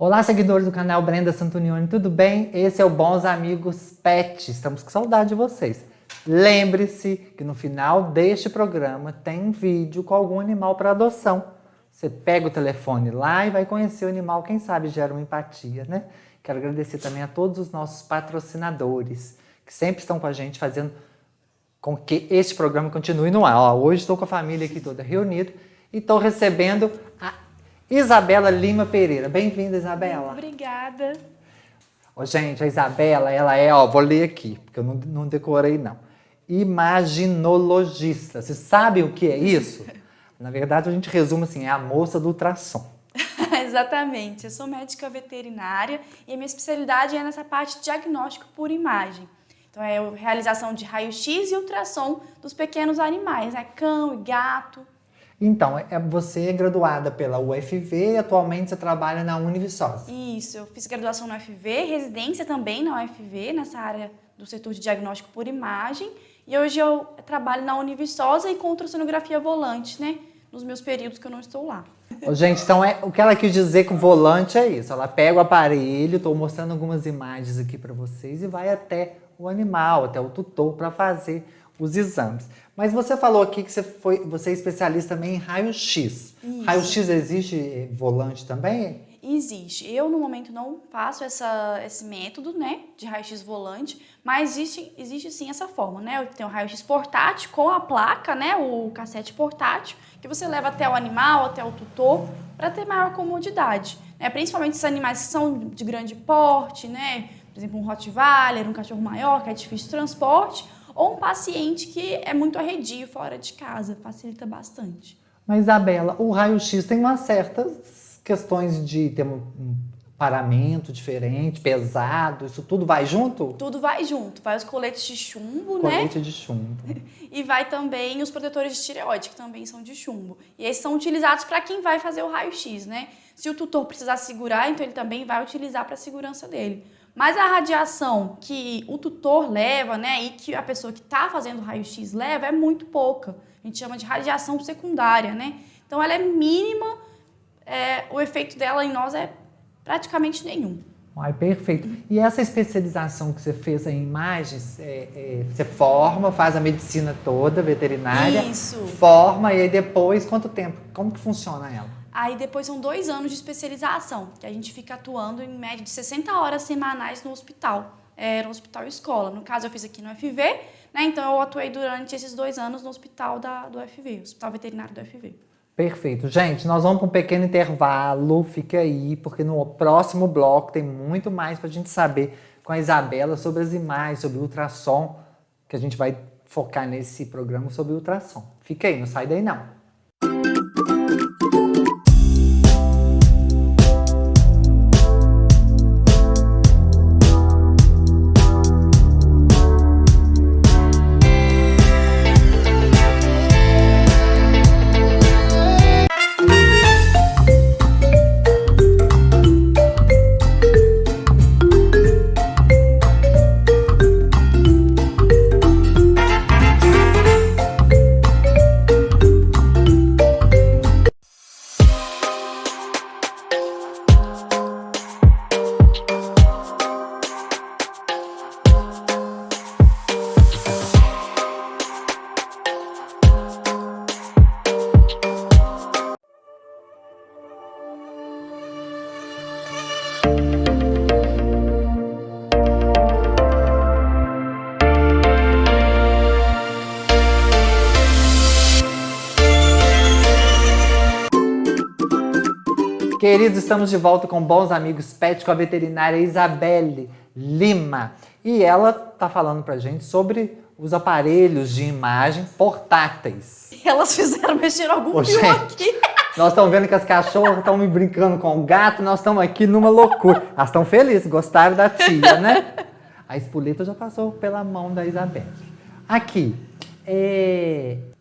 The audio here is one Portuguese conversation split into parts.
Olá, seguidores do canal Brenda Santunioni, tudo bem? Esse é o Bons Amigos Pet, estamos com saudade de vocês. Lembre-se que no final deste programa tem um vídeo com algum animal para adoção. Você pega o telefone lá e vai conhecer o animal, quem sabe gera uma empatia, né? Quero agradecer também a todos os nossos patrocinadores, que sempre estão com a gente fazendo com que este programa continue no ar. Ó, hoje estou com a família aqui toda reunida e estou recebendo a Isabela Lima Pereira. Bem-vinda, Isabela. Obrigada. Ô, gente, a Isabela, ela é, ó, vou ler aqui, porque eu não decorei não. Imaginologista. Você sabe o que é isso? Na verdade, a gente resume assim, é a moça do ultrassom. Exatamente. Eu sou médica veterinária e a minha especialidade é nessa parte de diagnóstico por imagem. Então, é a realização de raio-x e ultrassom dos pequenos animais, né? Cão e gato. Então, você é graduada pela UFV e atualmente você trabalha na Univiçosa. Isso, eu fiz graduação na UFV, residência também na UFV, nessa área do setor de diagnóstico por imagem. E hoje eu trabalho na Univiçosa e com ultrassonografia volante, né? Nos meus períodos que eu não estou lá. Ô, gente, então o que ela quis dizer com o volante é isso. Ela pega o aparelho, estou mostrando algumas imagens aqui para vocês e vai até o animal, até o tutor para fazer os exames. Mas você falou aqui que você é especialista também em raio-x. Raio-x existe volante também? Existe. Eu, no momento, não faço esse método, né, de raio-x volante, mas existe sim essa forma, né? Eu tenho o raio-x portátil com a placa, né, o cassete portátil, que você leva até o animal, até o tutor, para ter maior comodidade, né? Principalmente esses animais que são de grande porte, né? Por exemplo, um Rottweiler, um cachorro maior, que é difícil de transporte, ou um paciente que é muito arredio fora de casa, facilita bastante. Mas, Isabela, o raio-x tem umas certas questões de ter um paramento diferente, pesado, isso tudo vai junto? Tudo vai junto, vai os coletes de chumbo, Colete né? de chumbo. E vai também os protetores de tireoide, que também são de chumbo. E esses são utilizados para quem vai fazer o raio-x, né? Se o tutor precisar segurar, então ele também vai utilizar para a segurança dele. Mas a radiação que o tutor leva, né, e que a pessoa que está fazendo o raio-x leva é muito pouca. A gente chama de radiação secundária, né? Então ela é mínima, o efeito dela em nós é praticamente nenhum. Ai, perfeito. E essa especialização que você fez em imagens, você forma, faz a medicina toda, veterinária. Isso. Forma e aí depois, quanto tempo? Como que funciona ela? Aí depois são 2 anos de especialização, que a gente fica atuando em média de 60 horas semanais no hospital. No hospital escola. No caso, eu fiz aqui no UFV, né? Então eu atuei durante esses 2 anos no hospital do UFV, Hospital Veterinário do UFV. Perfeito. Gente, nós vamos para um pequeno intervalo, fica aí, porque no próximo bloco tem muito mais para a gente saber com a Isabela sobre as imagens, sobre o ultrassom, que a gente vai focar nesse programa sobre ultrassom. Fica aí, não sai daí não. Queridos, estamos de volta com Bons Amigos Pet, com a veterinária Isabelle Lima. E ela está falando pra gente sobre os aparelhos de imagem portáteis. Elas fizeram mexer algum fio aqui. Nós estamos vendo que as cachorras estão me brincando com o gato, nós estamos aqui numa loucura. Elas estão felizes, gostaram da tia, né? A espoleta já passou pela mão da Isabelle. Aqui,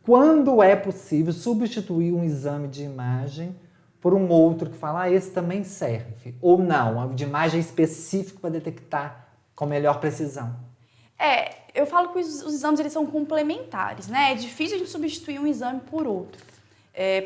quando é possível substituir um exame de imagem por um outro que fala, esse também serve? Ou não, de imagem específica para detectar com melhor precisão? Eu falo que os exames eles são complementares, né? É difícil a gente substituir um exame por outro.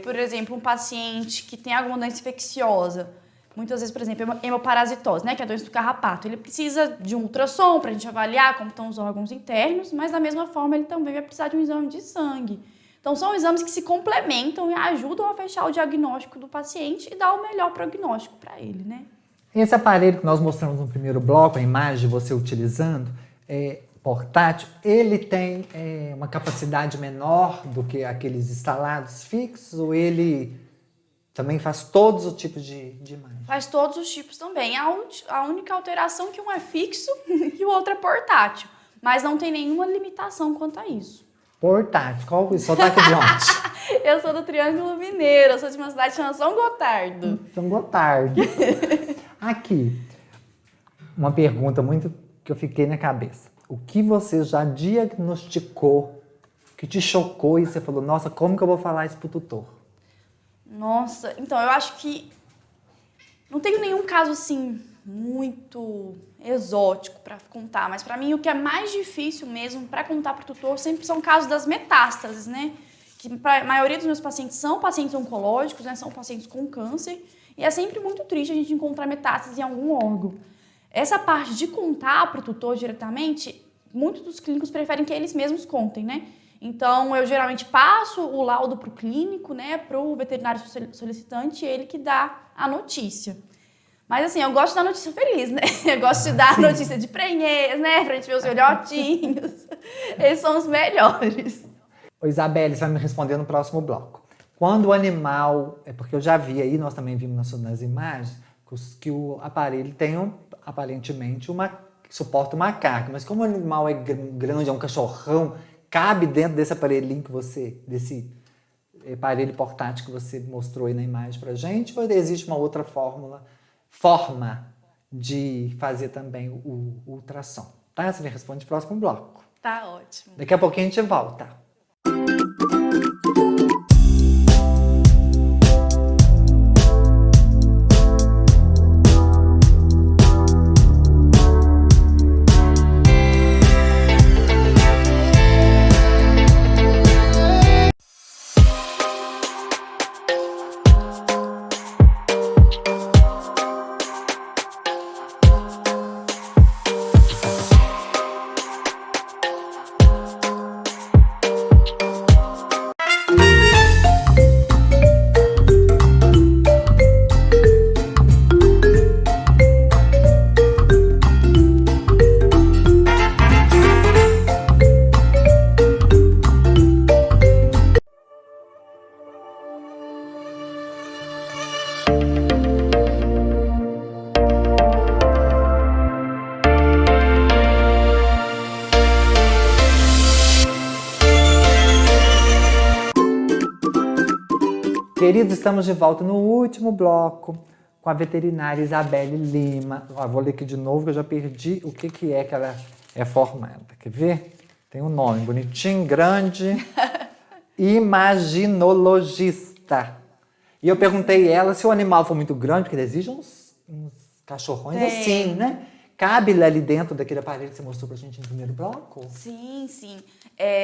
Por exemplo, um paciente que tem alguma doença infecciosa, muitas vezes, por exemplo, hemoparasitose, né, que é a doença do carrapato. Ele precisa de um ultrassom para a gente avaliar como estão os órgãos internos, mas da mesma forma ele também vai precisar de um exame de sangue. Então são exames que se complementam e ajudam a fechar o diagnóstico do paciente e dar o melhor prognóstico para ele, né? Esse aparelho que nós mostramos no primeiro bloco, a imagem de você utilizando, portátil, ele tem uma capacidade menor do que aqueles instalados fixos, ou ele também faz todos os tipos de imagem? Faz todos os tipos também. A única alteração é que um é fixo e o outro é portátil. Mas não tem nenhuma limitação quanto a isso. Portátil. Qual o sotaque de onde? Eu sou do Triângulo Mineiro, eu sou de uma cidade chamada São Gotardo. São Gotardo. Aqui, uma pergunta muito que eu fiquei na cabeça. O que você já diagnosticou, que te chocou e você falou, nossa, como que eu vou falar isso pro tutor? Nossa, então eu acho que não tenho nenhum caso assim muito exótico para contar, mas para mim o que é mais difícil mesmo para contar para o tutor sempre são casos das metástases, né? Que a maioria dos meus pacientes são pacientes oncológicos, né? São pacientes com câncer e é sempre muito triste a gente encontrar metástases em algum órgão. Essa parte de contar para o tutor diretamente, muitos dos clínicos preferem que eles mesmos contem, né? Então, eu geralmente passo o laudo para o clínico, né, para o veterinário solicitante, e ele que dá a notícia. Mas, assim, eu gosto de dar notícia feliz, né? Eu gosto de dar notícia de prenhez, né, pra gente ver os filhotinhos. Eles são os melhores. Ô, Isabelle, você vai me responder no próximo bloco. Quando o animal... É porque eu já vi aí, nós também vimos nas imagens, que o aparelho tem, aparentemente, que suporta uma carga. Mas como o animal é grande, é um cachorrão... Cabe dentro desse aparelhinho desse aparelho portátil que você mostrou aí na imagem pra gente? Ou existe uma outra forma de fazer também o ultrassom? Tá? Você me responde no próximo bloco. Tá ótimo. Daqui a pouquinho a gente volta. Queridos, estamos de volta no último bloco com a veterinária Isabelle Lima. Vou ler aqui de novo que eu já perdi o que ela é formada. Quer ver? Tem um nome bonitinho, grande. Imaginologista. E eu perguntei a ela se o animal for muito grande, porque exige uns cachorrões assim, né? Cabe ali dentro daquele aparelho que você mostrou pra gente no primeiro bloco? Sim, sim.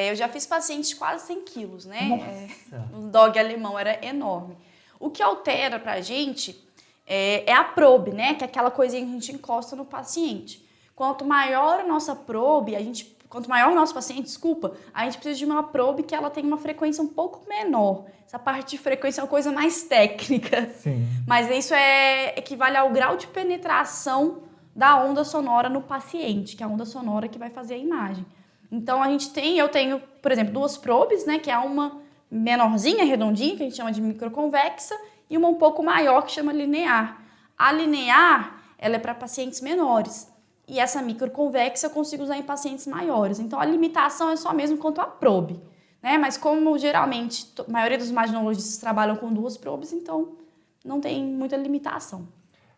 Eu já fiz pacientes de quase 100 quilos, né? Nossa. Um dog alemão era enorme. O que altera pra gente é a probe, né? Que é aquela coisinha que a gente encosta no paciente. Quanto maior a nossa probe, quanto maior o nosso paciente, a gente precisa de uma probe que ela tenha uma frequência um pouco menor. Essa parte de frequência é uma coisa mais técnica. Sim. Mas isso equivale ao grau de penetração da onda sonora no paciente, que é a onda sonora que vai fazer a imagem. Então, eu tenho, por exemplo, 2 probes, né, que é uma menorzinha, redondinha, que a gente chama de microconvexa, e uma um pouco maior, que chama linear. A linear, ela é para pacientes menores, e essa microconvexa eu consigo usar em pacientes maiores. Então, a limitação é só mesmo quanto à probe, né? Mas como geralmente a maioria dos imaginologistas trabalham com 2 probes, então não tem muita limitação.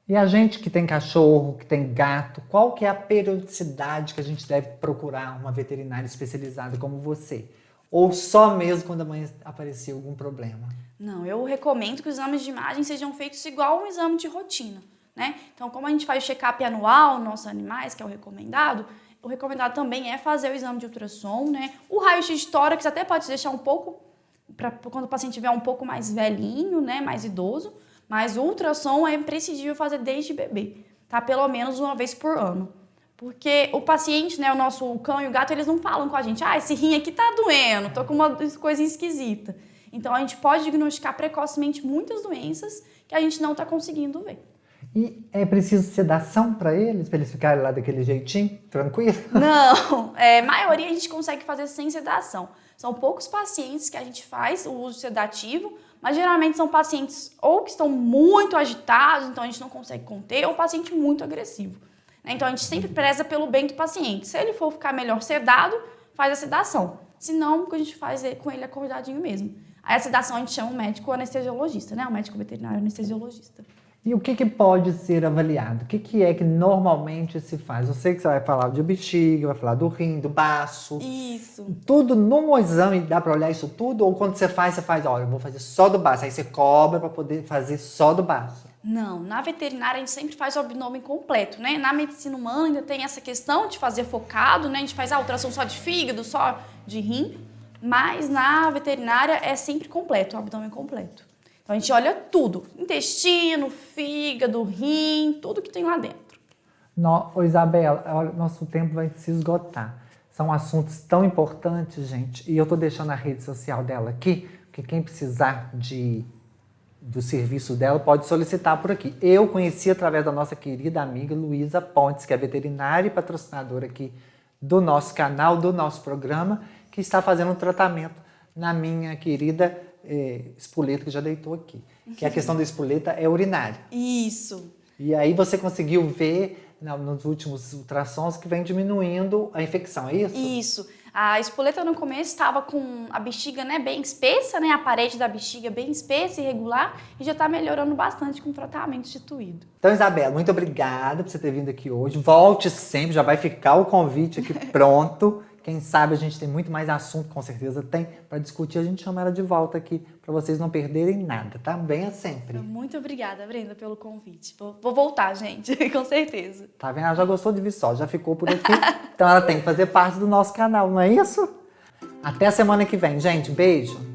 E a gente que tem cachorro, que tem gato, qual que é a periodicidade que a gente deve procurar uma veterinária especializada como você? Ou só mesmo quando amanhã aparecer algum problema? Não, eu recomendo que os exames de imagem sejam feitos igual um exame de rotina, né? Então, como a gente faz o check-up anual nos nossos animais, que é o recomendado também é fazer o exame de ultrassom, né? O raio-x de tórax até pode deixar um pouco, quando o paciente estiver um pouco mais velhinho, né? Mais idoso. Mas o ultrassom é imprescindível fazer desde bebê, tá? Pelo menos uma vez por ano. Porque o paciente, né, o nosso cão e o gato, eles não falam com a gente, esse rim aqui tá doendo, tô com uma coisa esquisita. Então a gente pode diagnosticar precocemente muitas doenças que a gente não tá conseguindo ver. E é preciso sedação para eles ficarem lá daquele jeitinho, tranquilo? Não, a maioria a gente consegue fazer sem sedação. São poucos pacientes que a gente faz o uso sedativo, mas geralmente são pacientes ou que estão muito agitados, então a gente não consegue conter, ou paciente muito agressivo. Então a gente sempre preza pelo bem do paciente. Se ele for ficar melhor sedado, faz a sedação. Se não, a gente faz com ele acordadinho mesmo. Aí a sedação a gente chama o médico anestesiologista, né? O médico veterinário anestesiologista. E o que pode ser avaliado? O que é que normalmente se faz? Eu sei que você vai falar de bexiga, vai falar do rim, do baço. Isso. Tudo no exame, dá para olhar isso tudo? Ou quando você faz, olha, eu vou fazer só do baço. Aí você cobra para poder fazer só do baço. Não, na veterinária a gente sempre faz o abdômen completo, né? Na medicina humana ainda tem essa questão de fazer focado, né? A gente faz a ultrassom só de fígado, só de rim. Mas na veterinária é sempre completo, o abdômen completo. Então a gente olha tudo, intestino, fígado, rim, tudo que tem lá dentro. Isabela, olha, nosso tempo vai se esgotar. São assuntos tão importantes, gente. E eu tô deixando a rede social dela aqui, porque quem precisar do serviço dela pode solicitar por aqui. Eu conheci através da nossa querida amiga Luísa Pontes, que é veterinária e patrocinadora aqui do nosso canal, do nosso programa, que está fazendo um tratamento na minha querida espoleta, que já deitou aqui. Que a questão da espoleta é urinária. Isso. E aí você conseguiu ver nos últimos ultrassons que vem diminuindo a infecção, é isso? Isso. A espoleta no começo estava com a bexiga, né, bem espessa, né, a parede da bexiga bem espessa e irregular, e já está melhorando bastante com o tratamento instituído. Então, Isabela, muito obrigada por você ter vindo aqui hoje. Volte sempre, já vai ficar o convite aqui pronto. Quem sabe a gente tem muito mais assunto, com certeza tem, para discutir. A gente chama ela de volta aqui, para vocês não perderem nada, tá? Venha sempre. Muito obrigada, Brenda, pelo convite. Vou voltar, gente, com certeza. Tá vendo? Ela já gostou de vir só, já ficou por aqui. Então ela tem que fazer parte do nosso canal, não é isso? Até a semana que vem, gente. Beijo!